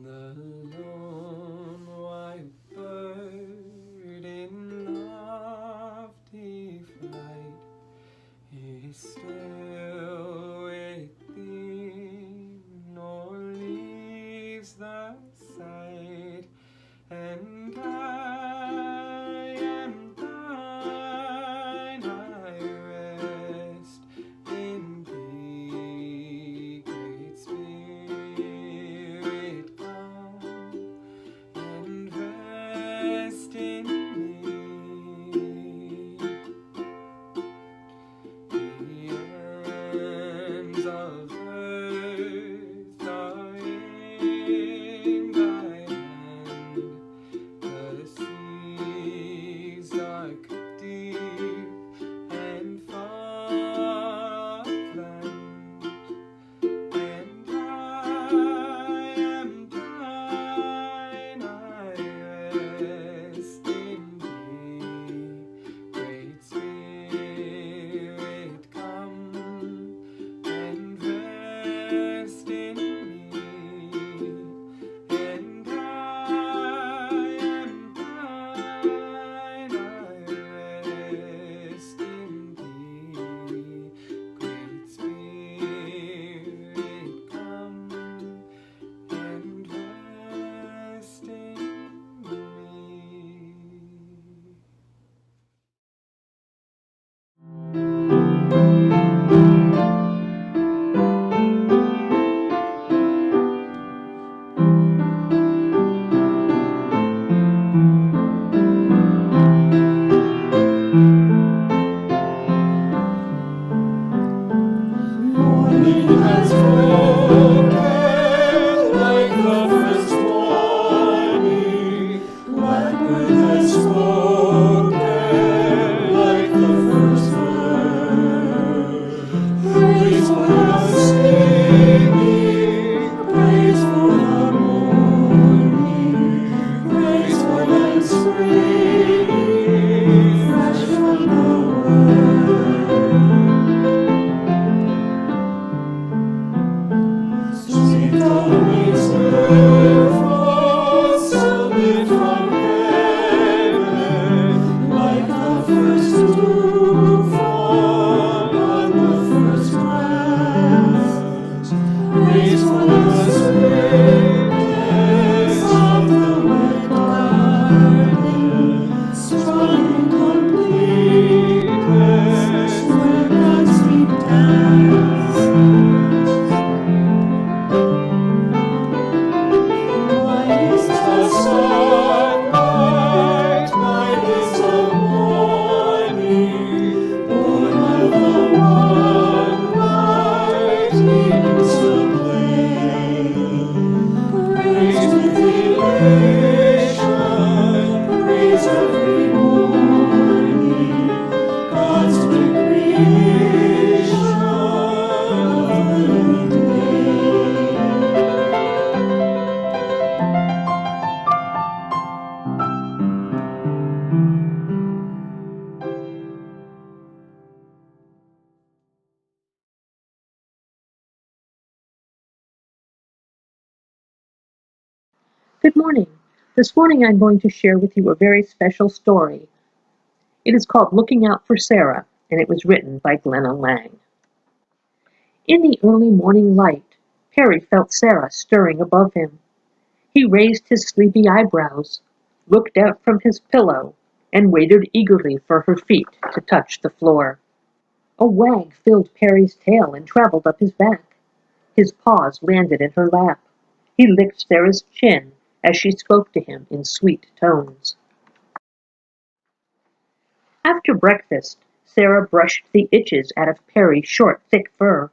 The lone white bird in lofty flight is still with thee, nor leaves the sight, and I am thine, I rest in thee, great Spirit, come and rest in me. The ends of earth are in thy hand, the seas dark, deep, and far offland, and I am thine, I rest in thee, great Spirit, come and rest in me, and I am thine, I rest in thee, great Spirit, come and rest in me. Morning has broken like the first morning. Blackbird has spoken like the first word. Praise for the singing, praise for the morning, praise for the spring, fresh from the sweet morning's earth sounded from heaven, like the first dew fall on the first grass. Praise for the sweetness of the wet garden, strong in completeness where God's sweet dance. Mine is the sunlight, mine is the morning, born of the one light, leading sublime. Praise with elation, praise every morning, God's great creation of the living day. Good morning. This morning I'm going to share with you a very special story. It is called Looking Out for Sarah, and it was written by Glenna Lang. In the early morning light, Perry felt Sarah stirring above him. He raised his sleepy eyebrows, looked out from his pillow, and waited eagerly for her feet to touch the floor. A wag filled Perry's tail and traveled up his back. His paws landed in her lap. He licked Sarah's chin as she spoke to him in sweet tones. After breakfast, Sarah brushed the itches out of Perry's short, thick fur.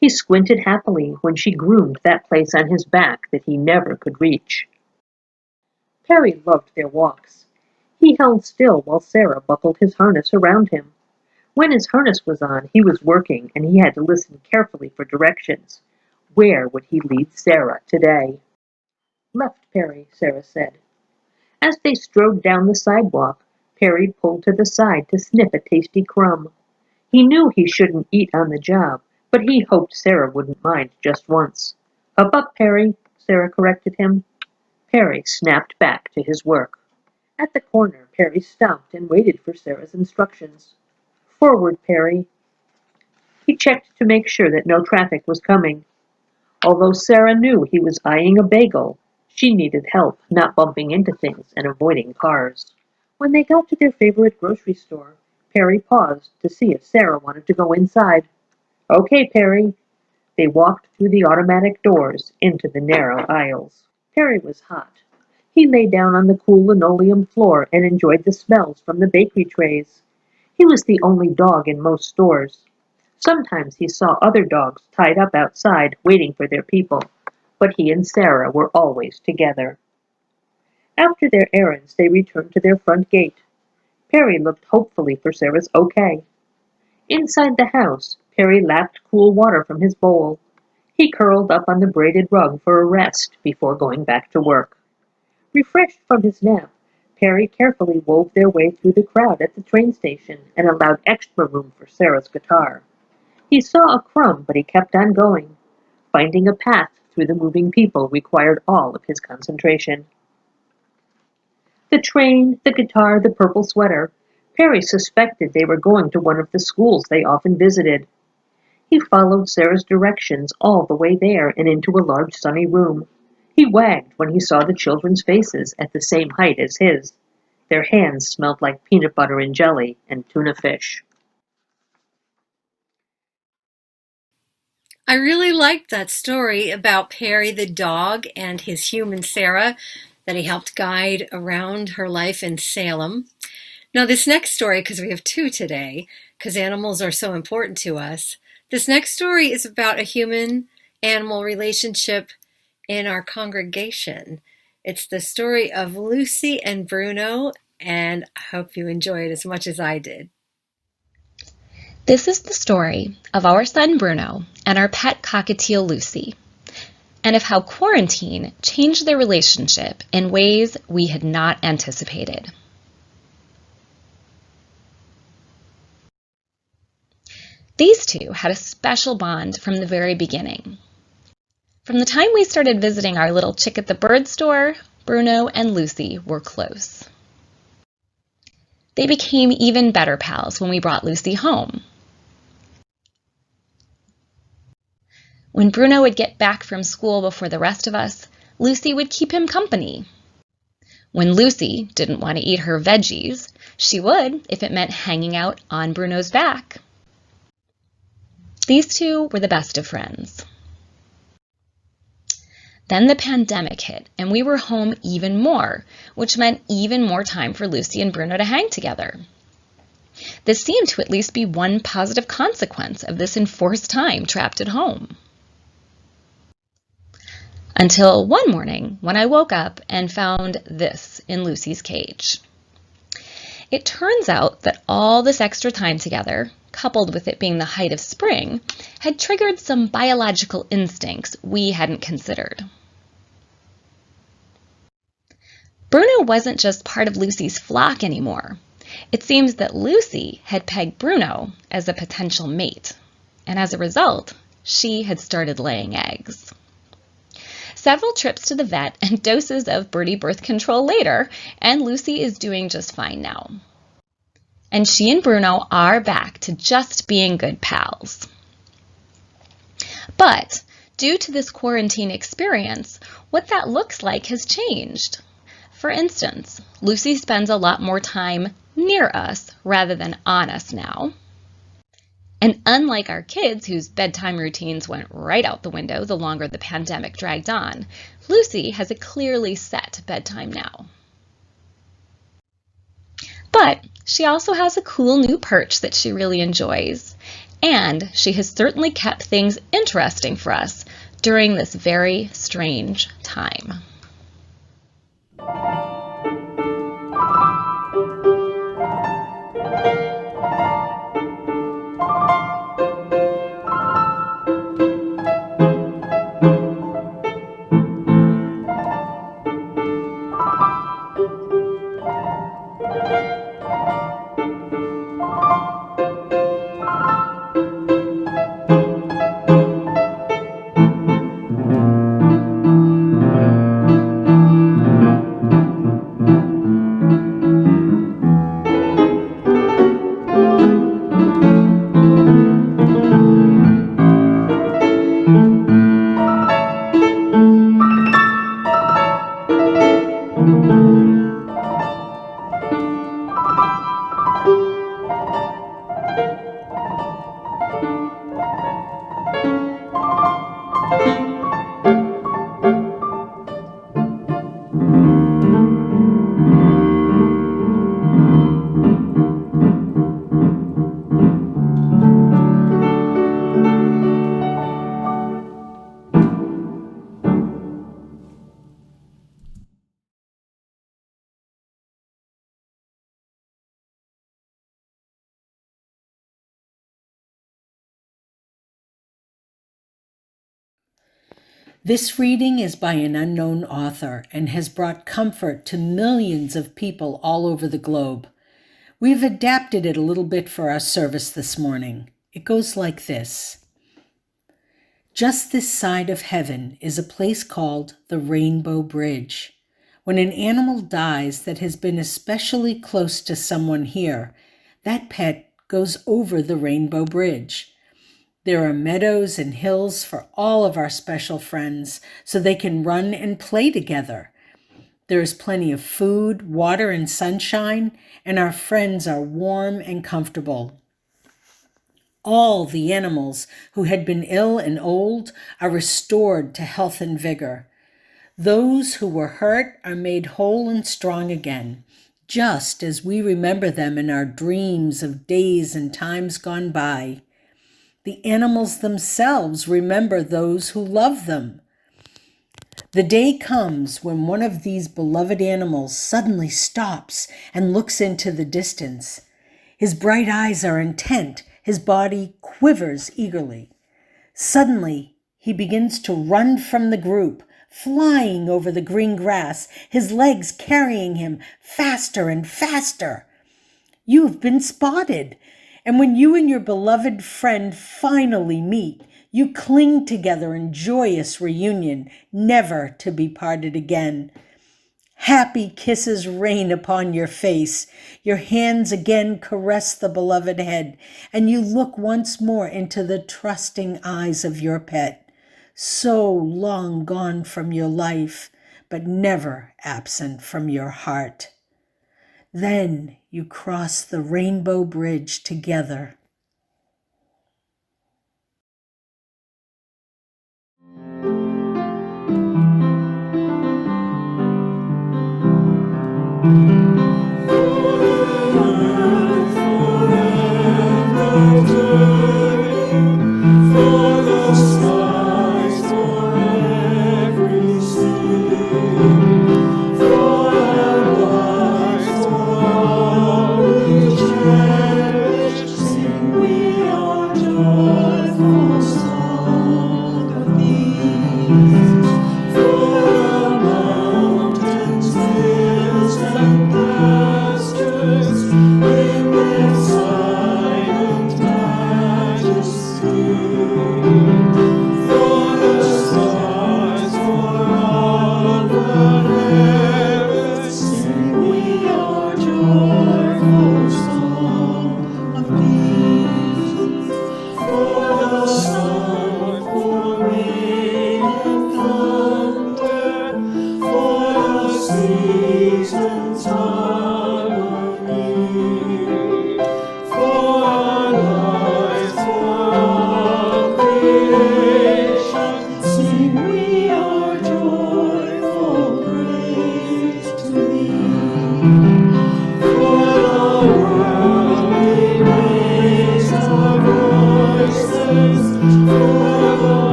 He squinted happily when she groomed that place on his back that he never could reach. Perry loved their walks. He held still while Sarah buckled his harness around him. When his harness was on, he was working, and he had to listen carefully for directions. Where would he lead Sarah today? Left, Perry, Sarah said. As they strode down the sidewalk, Perry pulled to the side to sniff a tasty crumb. He knew he shouldn't eat on the job, but he hoped Sarah wouldn't mind just once. Up, Perry, Sarah corrected him. Perry snapped back to his work. At the corner, Perry stopped and waited for Sarah's instructions. Forward, Perry. He checked to make sure that no traffic was coming. Although Sarah knew he was eyeing a bagel, she needed help not bumping into things and avoiding cars. When they got to their favorite grocery store, Perry paused to see if Sarah wanted to go inside. Okay, Perry. They walked through the automatic doors into the narrow aisles. Perry was hot. He lay down on the cool linoleum floor and enjoyed the smells from the bakery trays. He was the only dog in most stores. Sometimes he saw other dogs tied up outside waiting for their people, but he and Sarah were always together. After their errands, they returned to their front gate. Perry looked hopefully for Sarah's okay. Inside the house, Perry lapped cool water from his bowl. He curled up on the braided rug for a rest before going back to work. Refreshed from his nap, Perry carefully wove their way through the crowd at the train station and allowed extra room for Sarah's guitar. He saw a crumb, but he kept on going. Finding a path through the moving people required all of his concentration. The train, the guitar, the purple sweater. Perry suspected they were going to one of the schools they often visited. He followed Sarah's directions all the way there and into a large sunny room. He wagged when he saw the children's faces at the same height as his. Their hands smelled like peanut butter and jelly and tuna fish. I really liked that story about Perry the dog and his human Sarah that he helped guide around her life in Salem. Now this next story, because we have two today, because animals are so important to us, this next story is about a human-animal relationship in our congregation. It's the story of Lucy and Bruno, and I hope you enjoy it as much as I did. This is the story of our son Bruno and our pet cockatiel Lucy, and of how quarantine changed their relationship in ways we had not anticipated. These two had a special bond from the very beginning. From the time we started visiting our little chick at the bird store, Bruno and Lucy were close. They became even better pals when we brought Lucy home. When Bruno would get back from school before the rest of us, Lucy would keep him company. When Lucy didn't want to eat her veggies, she would if it meant hanging out on Bruno's back. These two were the best of friends. Then the pandemic hit, and we were home even more, which meant even more time for Lucy and Bruno to hang together. This seemed to at least be one positive consequence of this enforced time trapped at home. Until one morning when I woke up and found this in Lucy's cage. It turns out that all this extra time together, coupled with it being the height of spring, had triggered some biological instincts we hadn't considered. Bruno wasn't just part of Lucy's flock anymore. It seems that Lucy had pegged Bruno as a potential mate, and as a result, she had started laying eggs. Several trips to the vet and doses of birdie birth control later, and Lucy is doing just fine now. And she and Bruno are back to just being good pals. But due to this quarantine experience, what that looks like has changed. For instance, Lucy spends a lot more time near us rather than on us now. And unlike our kids, whose bedtime routines went right out the window the longer the pandemic dragged on, Lucy has a clearly set bedtime now. But she also has a cool new perch that she really enjoys, and she has certainly kept things interesting for us during this very strange time. This reading is by an unknown author and has brought comfort to millions of people all over the globe. We've adapted it a little bit for our service this morning. It goes like this. Just this side of heaven is a place called the Rainbow Bridge. When an animal dies that has been especially close to someone here, that pet goes over the Rainbow Bridge. There are meadows and hills for all of our special friends so they can run and play together. There is plenty of food, water, and sunshine, and our friends are warm and comfortable. All the animals who had been ill and old are restored to health and vigor. Those who were hurt are made whole and strong again, just as we remember them in our dreams of days and times gone by. The animals themselves remember those who love them. The day comes when one of these beloved animals suddenly stops and looks into the distance. His bright eyes are intent, his body quivers eagerly. Suddenly, he begins to run from the group, flying over the green grass, his legs carrying him faster and faster. You've been spotted, and when you and your beloved friend finally meet, you cling together in joyous reunion, never to be parted again. Happy kisses rain upon your face. Your hands again caress the beloved head, and you look once more into the trusting eyes of your pet, so long gone from your life, but never absent from your heart. Then you cross the Rainbow Bridge together. For